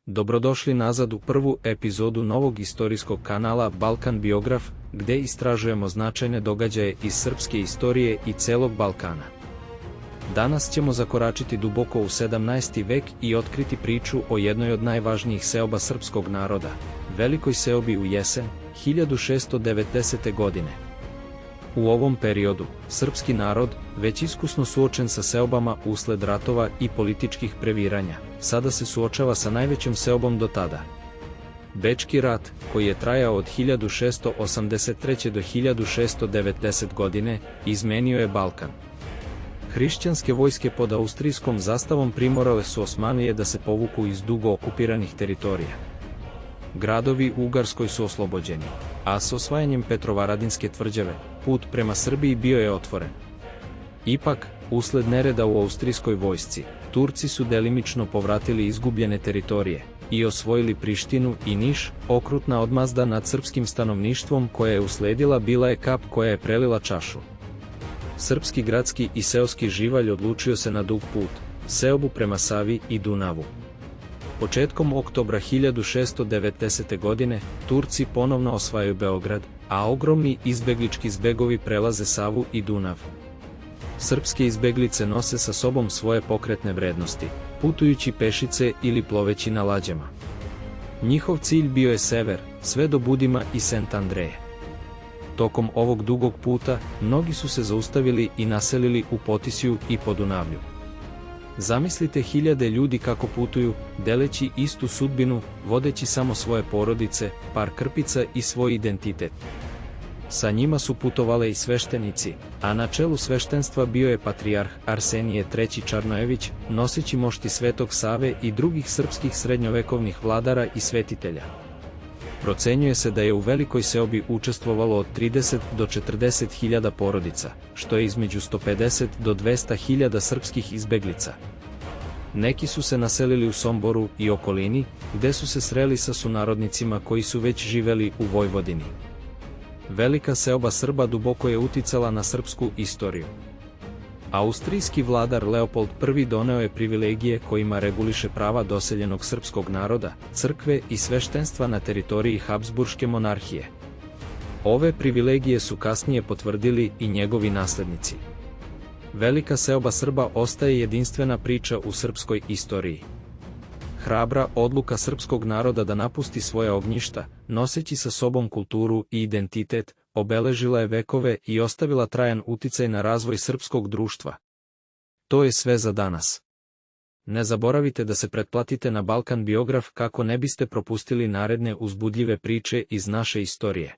Dobrodošli nazad u prvu epizodu novog istorijskog kanala Balkan Biograf, gde istražujemo značajne događaje iz srpske istorije i celog Balkana. Danas ćemo zakoračiti duboko u 17. vek i otkriti priču o jednoj od najvažnijih seoba srpskog naroda, Velikoj seobi u jesen, 1690. godine. U ovom periodu, srpski narod, već iskusno suočen sa seobama usled ratova i političkih previranja, sada se suočava sa najvećom seobom do tada. Bečki rat, koji je trajao od 1683. do 1690. godine, izmenio je Balkan. Hrišćanske vojske pod austrijskom zastavom primorale su Osmanlije da se povuku iz dugo okupiranih teritorija. Gradovi u Ugarskoj su oslobođeni, a s osvajanjem Petrovaradinske tvrđave, put prema Srbiji bio je otvoren. Ipak, usled nereda u austrijskoj vojsci, Turci su delimično povratili izgubljene teritorije i osvojili Prištinu i Niš. Okrutna odmazda nad srpskim stanovništvom koja je usledila bila je kap koja je prelila čašu. Srpski gradski i seoski živalj odlučio se na dug put, seobu prema Savi i Dunavu. Početkom oktobra 1690. godine, Turci ponovno osvajaju Beograd, a ogromni izbeglički zbegovi prelaze Savu i Dunav. Srpske izbeglice nose sa sobom svoje pokretne vrednosti, putujući pešice ili ploveći na lađama. Njihov cilj bio je sever, sve do Budima i Sent Andreje. Tokom ovog dugog puta, mnogi su se zaustavili i naselili u Potisju i Podunavlju. Zamislite hiljade ljudi kako putuju, deleći istu sudbinu, vodeći samo svoje porodice, par krpica i svoj identitet. Sa njima su putovale i sveštenici, a na čelu sveštenstva bio je patrijarh Arsenije III Čarnojević, noseći mošti Svetog Save i drugih srpskih srednjovekovnih vladara i svetitelja. Procenjuje se da je u Velikoj seobi učestvovalo od 30 do 40 hiljada porodica, što je između 150 do 200 hiljada srpskih izbeglica. Neki su se naselili u Somboru i okolini, gde su se sreli sa sunarodnicima koji su već živeli u Vojvodini. Velika seoba Srba duboko je uticala na srpsku istoriju. Austrijski vladar Leopold I doneo je privilegije kojima reguliše prava doseljenog srpskog naroda, crkve i sveštenstva na teritoriji Habsburške monarhije. Ove privilegije su kasnije potvrdili i njegovi naslednici. Velika seoba Srba ostaje jedinstvena priča u srpskoj istoriji. Hrabra odluka srpskog naroda da napusti svoje ognjišta, noseći sa sobom kulturu i identitet, obeležila je vekove i ostavila trajan uticaj na razvoj srpskog društva. To je sve za danas. Ne zaboravite da se pretplatite na Balkan Biograf kako ne biste propustili naredne uzbudljive priče iz naše istorije.